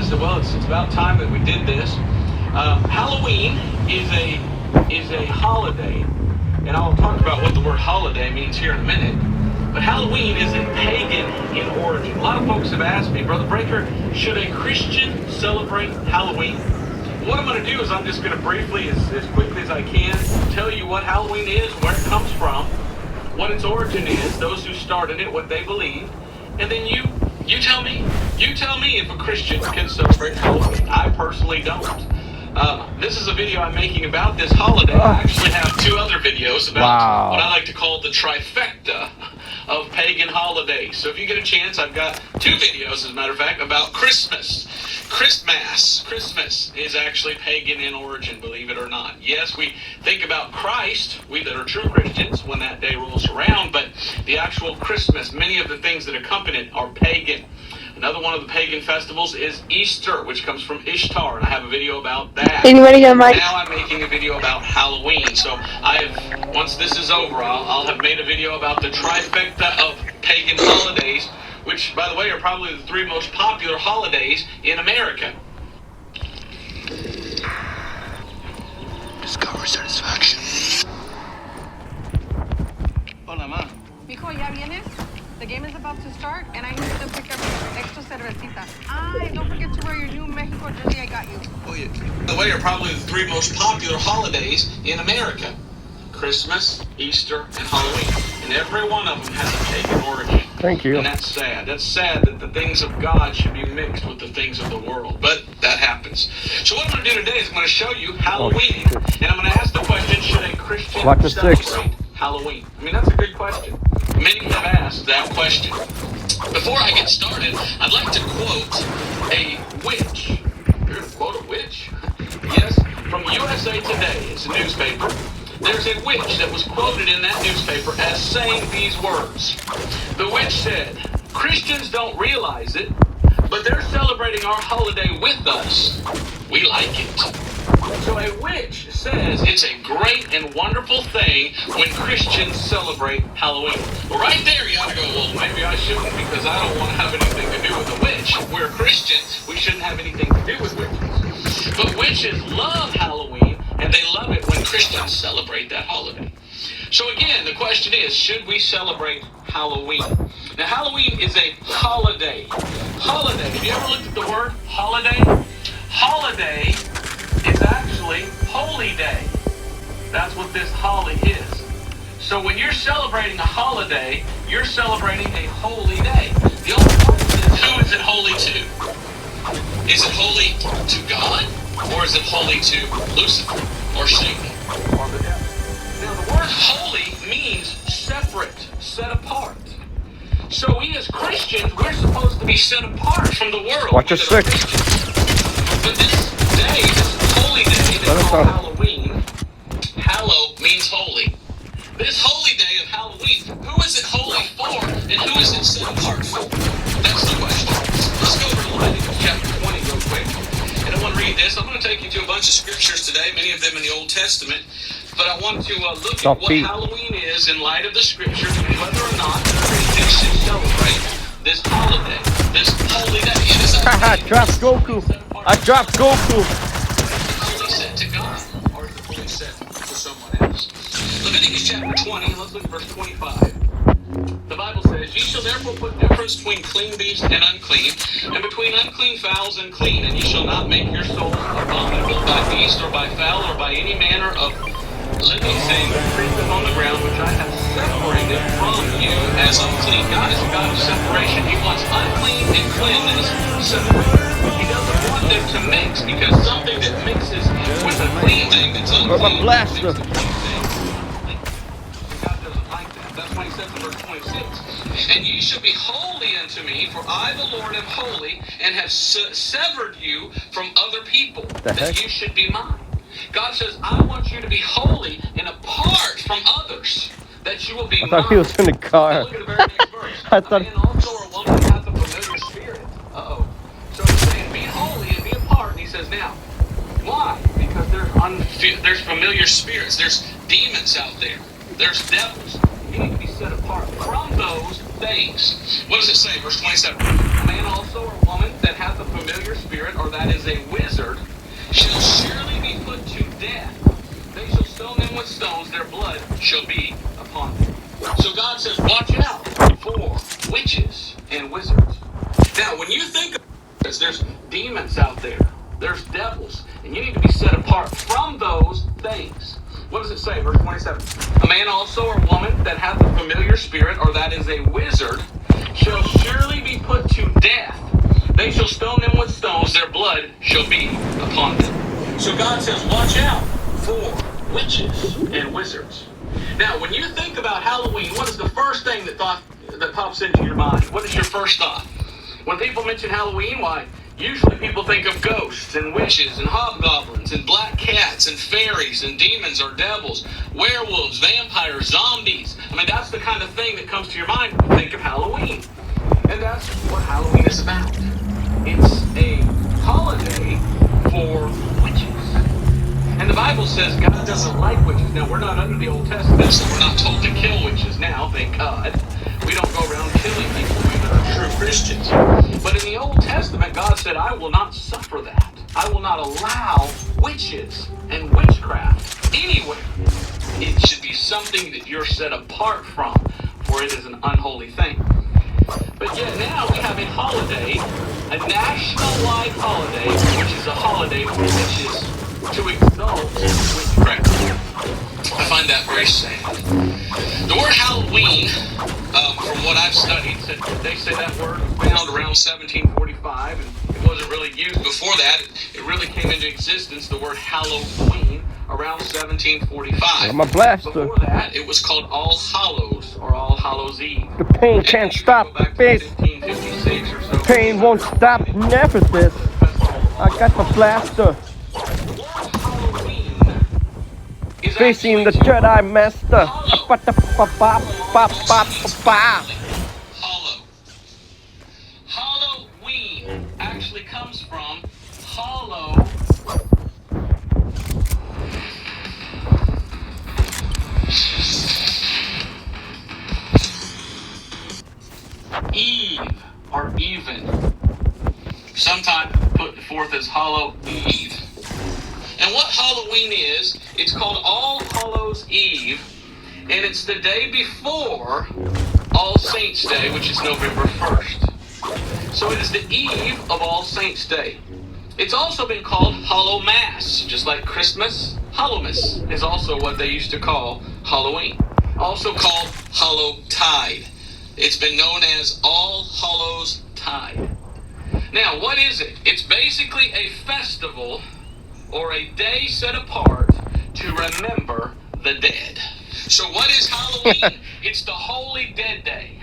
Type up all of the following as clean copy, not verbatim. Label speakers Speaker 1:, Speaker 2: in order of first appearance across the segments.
Speaker 1: said, well, it's about time that we did this. Halloween is a holiday, and I'll talk about what the word holiday means here in a minute. But Halloween is a pagan in origin. A lot of folks have asked me, Brother Breaker, should a Christian celebrate Halloween? What I'm going to do is I'm just going to briefly, as quickly as I can, tell you what Halloween is, where it comes from, what its origin is, those who started it, what they believe, and then you tell me. You tell me if a Christian can celebrate Halloween. I personally don't. This is a video I'm making about this holiday. I actually have two other videos about what I like to call the trifecta of pagan holidays. So if you get a chance, I've got two videos, as a matter of fact, about Christmas. Christmas is actually pagan in origin, believe it or not. Yes, we think about Christ, we that are true Christians, when that day rolls around, but the actual Christmas, many of the things that accompany it are pagan. Another one of the pagan festivals is Easter, which comes from Ishtar, and I have a video about that.
Speaker 2: Anybody got a mic?
Speaker 1: Now I'm making a video about Halloween. So once this is over, I'll have made a video about the trifecta of pagan holidays, which, by the way, are probably the three most popular holidays in America.
Speaker 3: Discover satisfaction.
Speaker 4: Hola, ma.
Speaker 5: Mijo, ¿ya vienes? The game is about to start, and I need to pick up extra cervecita. And don't forget to wear your new Mexico jersey I got you.
Speaker 1: Oh, yeah. By the way, are probably the three most popular holidays in America. Christmas, Easter, and Halloween. And every one of them has a pagan origin.
Speaker 2: Thank you.
Speaker 1: And that's sad. That's sad that the things of God should be mixed with the things of the world. But that happens. So what I'm going to do today is I'm going to show you Halloween. And I'm going to ask the question, should a Christian celebrate Halloween? I mean, that's a good question. Many have asked that question. Before I get started, I'd like to quote a witch. You're going to quote a witch? Yes, from USA Today. It's a newspaper. There's a witch that was quoted in that newspaper as saying these words. The witch said, "Christians don't realize it, but they're celebrating our holiday with us. We like it." So a witch says it's a great and wonderful thing when Christians celebrate Halloween. Well, right there you ought to go, well, maybe I shouldn't because I don't want to have anything to do with a witch. If we're a Christian, we shouldn't have anything to do with witches. But witches love Halloween, and they love it when Christians celebrate that holiday. So again, the question is, should we celebrate Halloween? Now, Halloween is a holiday. Holiday. Have you ever looked at the word holiday? Holiday is actually holy day. That's what this holly is. So when you're celebrating a holiday, you're celebrating a holy day. The only question is, who is it holy to? Is it holy to God? Or is it holy to Lucifer? Or Satan? Or the devil? Now the word holy means separate, set apart. So we as Christians, we're supposed to be set apart from the world.
Speaker 2: Watch your six.
Speaker 1: But this day, this holy day that's called Halloween, hallow means holy. This holy day of Halloween, who is it holy for, and who is it set apart for? That's the question. Let's go over to Leviticus chapter 20 real quick. And I want to read this. I'm going to take you to a bunch of scriptures today, many of them in the Old Testament. But I want to look at what Halloween is in light of the scriptures and whether or not Christians should celebrate this holiday, this holy day. It is a
Speaker 2: I dropped Goku. I dropped Goku.
Speaker 1: Holy set to God, or is it holy set to someone else? Leviticus chapter 20, let's look at verse 25. The Bible says, "Ye shall therefore put difference between clean beast and unclean, and between unclean fowls and clean, and ye shall not make your souls abominable by beast or by fowl or by any manner of living thing that creepeth on the ground, which I have separated from you as unclean." God is a God of separation. He wants unclean and cleanness separated. He doesn't want them to mix, because something that mixes with a clean thing that's unclean makes a clean thing. God doesn't like that. That's why he says in verse 26, "And ye shall be holy unto me, for I the Lord am holy, and have severed you from other people, that you should be mine." God says, I want you to be holy and apart from others, that you will be mine.
Speaker 2: I thought he was in the car.
Speaker 1: Look at the very next verse.
Speaker 2: I thought.
Speaker 1: And also a woman that hath a familiar spirit. Uh-oh. So he's saying, be holy and be apart. And he says, now, why? Because there's familiar spirits. There's demons out there. There's devils. You need to be set apart from those things. What does it say? Verse 27. A man also or woman that hath a familiar spirit, or that is a wizard, shall surely be put to death. They shall stone them with stones, their blood shall be upon them. So God says, watch out for witches and wizards. Now, when you think of this, there's demons out there. There's devils. And you need to be set apart from those things. What does it say? Verse 27. A man also or woman that hath a familiar spirit, or that is a wizard, shall surely be put to death. They shall stone them with stones, their blood shall be upon them. So God says, watch out for witches and wizards. Now, when you think about Halloween, what is the first thing that pops into your mind? What is your first thought? When people mention Halloween, why? Usually people think of ghosts and witches and hobgoblins and black cats and fairies and demons or devils, werewolves, vampires, zombies. I mean, that's the kind of thing that comes to your mind when you think of Halloween. And that's what Halloween is about. It's a holiday for witches. And the Bible says God doesn't like witches. Now, we're not under the Old Testament, so we're not told to kill witches now, thank God. We don't go around killing people that are true Christians. But in the Old Testament, God said, I will not suffer that. I will not allow witches and witchcraft anywhere. It should be something that you're set apart from, for it is an unholy thing. But yet now we have a holiday, a national-wide holiday, which is a holiday which is to exalt witchcraft. I find that very sad. The word Halloween, from what I've studied, they say that word was found around 1745, and it wasn't really used before that. It really came into existence, the word Halloween, around 1745.
Speaker 2: I'm a blaster.
Speaker 1: Before that, it was called All Hallows, or All Hallows Eve.
Speaker 2: The pain can't stop the face. The pain won't stop never. I got the blaster. Facing the Jedi Master.
Speaker 1: Hollow. Halloween actually comes from hollow. Eve, or even. Sometimes put forth as Hollow Eve. And what Halloween is, it's called All Hallows Eve, and it's the day before All Saints Day, which is November 1st. So it is the eve of All Saints Day. It's also been called Hollow Mass, just like Christmas. Hallowmas is also what they used to call Halloween. Also called Hollow Tide. It's been known as All Hallows Tide. Now, what is it? It's basically a festival or a day set apart to remember the dead. So what is Halloween? It's the Holy Dead Day.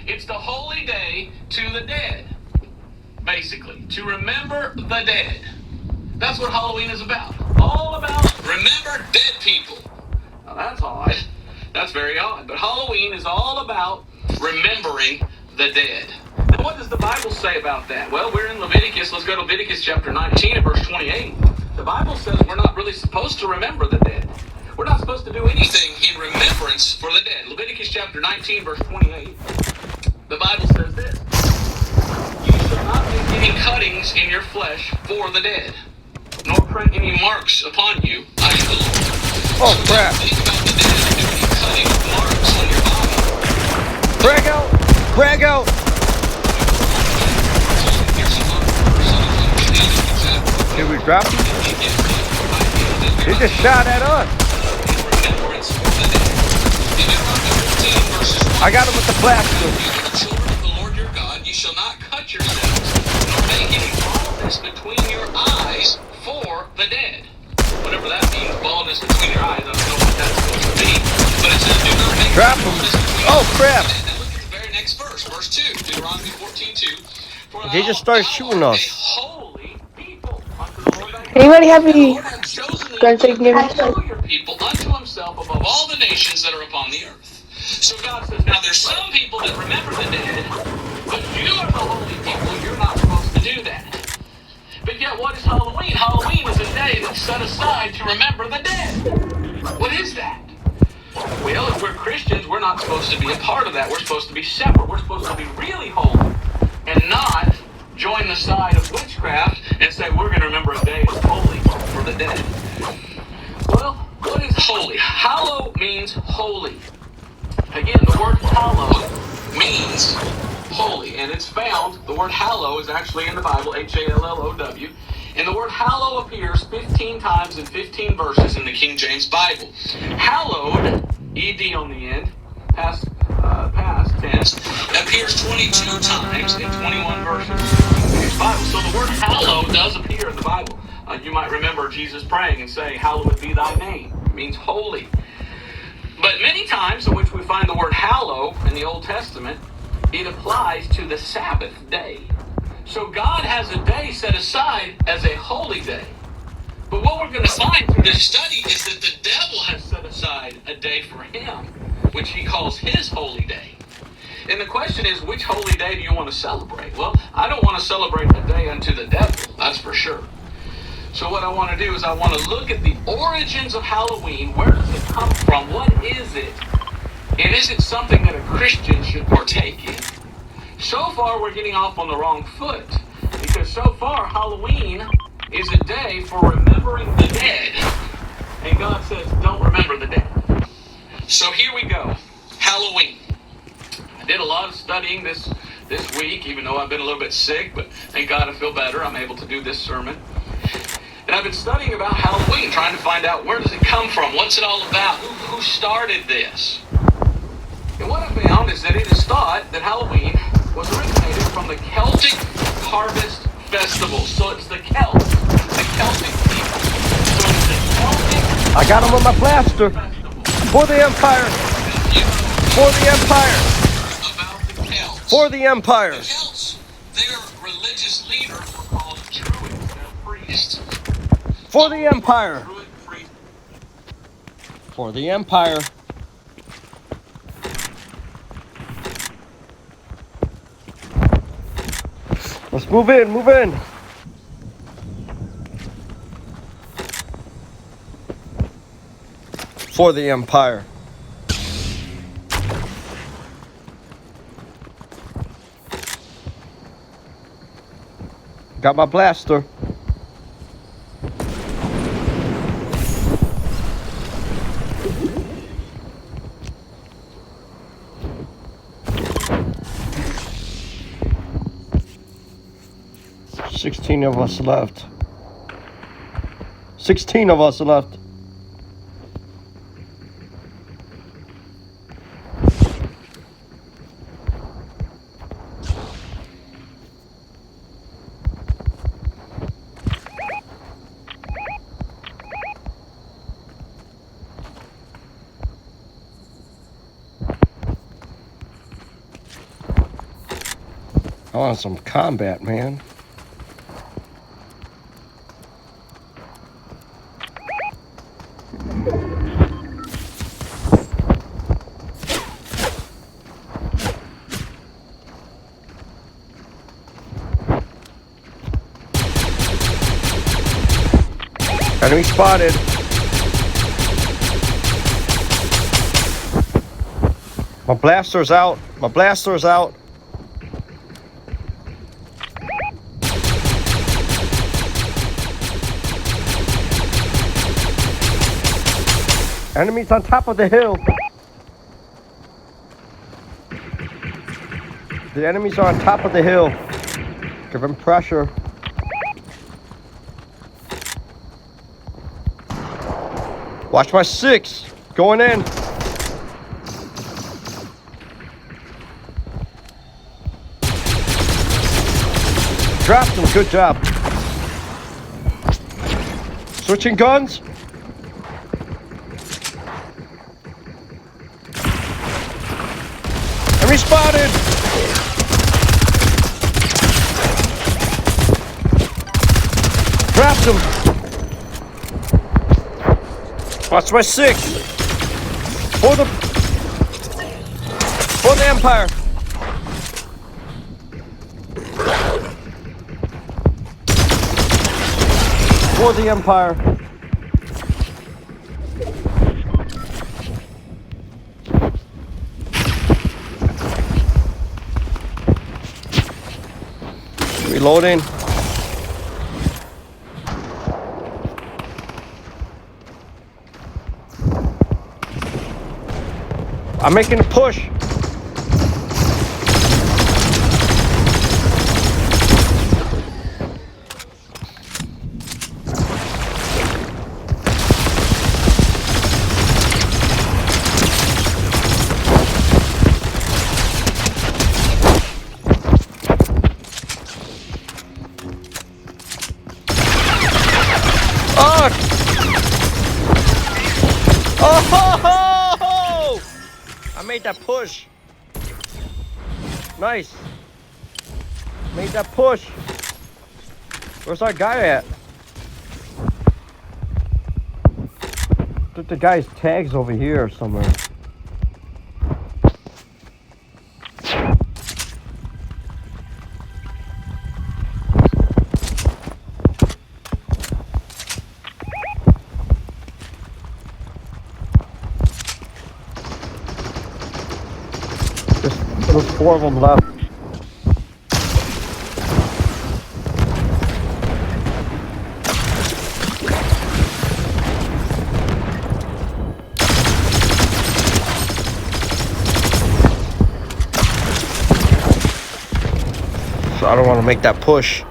Speaker 1: It's the holy day to the dead, basically, to remember the dead. That's what Halloween is about. All about remember dead people. Now that's odd. That's very odd. But Halloween is all about remembering the dead. Now what does the Bible say about that? Well, we're in Leviticus. Let's go to Leviticus chapter 19 and verse 28. The Bible says we're not really supposed to remember the dead. We're not supposed to do anything in remembrance for the dead. Leviticus chapter 19, verse 28. The Bible says this. You shall not make any cuttings in your flesh for the dead, nor print any marks upon you. I am the Lord.
Speaker 2: Oh, crap.
Speaker 1: Think about the dead and do any cutting marks on your body.
Speaker 2: Drag out! Drag out! Did we drop him? He just shot at us. I got him with the blaster.
Speaker 1: The children of the Lord your God, you shall not cut yourselves, nor make any baldness between your eyes for the dead. Whatever that means, baldness between your eyes, I don't know what that's supposed to be. But it says, do not make
Speaker 2: Drop him. Oh, crap.
Speaker 1: Now look at the very next verse, verse 2, Deuteronomy 14:2.
Speaker 2: They just started shooting us.
Speaker 3: Anybody have any
Speaker 1: Lord hath chosen
Speaker 3: guns that can give me?
Speaker 1: peculiar people unto himself above all the nations that are upon the earth. So God says, now there's some people that remember the dead, but you are the holy people, you're not supposed to do that. But yet, what is Halloween? Halloween is a day that's set aside to remember the dead. What is that? Well, if we're Christians, we're not supposed to be a part of that. We're supposed to be separate. We're supposed to be really holy and not join the side of witchcraft and say we're going to remember a day as holy for the dead. Well, what is holy? Hallow means holy. Again, the word hallow means holy, and it's found, the word hallow is actually in the Bible, H-A-L-L-O-W, and the word hallow appears 15 times in 15 verses in the King James Bible. Hallowed, E-D on the end, past tense, appears 22 times in 21 verses in the King James Bible. So the word hallow does appear in the Bible. You might remember Jesus praying and saying, hallowed be thy name. It means holy. But many times in which we find the word hallow in the Old Testament, it applies to the Sabbath day. So God has a day set aside as a holy day. But what we're going to find through this study is that the devil has set aside a day for him, which he calls his holy day. And the question is, which holy day do you want to celebrate? Well, I don't want to celebrate a day unto the devil, that's for sure. So what I want to do is I want to look at the origins of Halloween. Where does it come from? What is it? And is it something that a Christian should partake in? So far, we're getting off on the wrong foot. Because so far, Halloween is a day for remembering the dead. And God says, don't remember the dead. So here we go. Halloween. I did a lot of studying this week, even though I've been a little bit sick. But thank God I feel better. I'm able to do this sermon. And I've been studying about Halloween, trying to find out where does it come from? What's it all about? Who started this? And what I found is that it is thought that Halloween was originated from the Celtic Harvest Festival. So it's the Celts, the Celtic people. So it's the Celtic
Speaker 2: I got him with my blaster. For the Empire. For the Empire.
Speaker 1: About the Celts.
Speaker 2: For the Empire.
Speaker 1: The Celts, their religious leaders were called Druids, they're priests.
Speaker 2: For the Empire.
Speaker 1: Druid priests.
Speaker 2: For the Empire. Let's move in, move in. For the Empire. Got my blaster. Sixteen of us left. 16 of us left. I want some combat, man. Enemy spotted. My blaster's out. My blaster's out. Enemies on top of the hill. The enemies are on top of the hill. Give them pressure. Watch my 6. Going in. Dropped him. Good job. Switching guns. Enemy spotted. Dropped him. Watch my 6. For the Empire. For the Empire. We Reloading. I'm making a push. Oh! I made that push. Nice. Made that push. Where's our guy at? I think the guy's tag's over here somewhere. There's 4 of them left. So I don't want to make that push.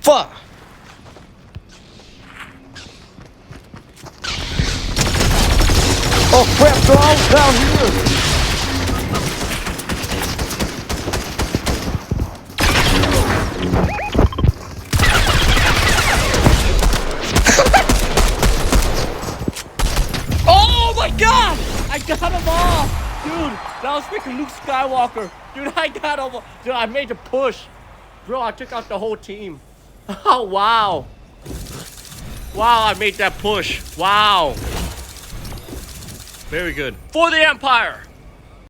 Speaker 2: Fuck! Oh crap, they're all down here! Oh my god! I got them all! Dude, that was freaking Luke Skywalker! Dude, I got them! Dude, I made the push! Bro, I took out the whole team. Oh, wow. Wow, I made that push. Wow. Very good. For the Empire!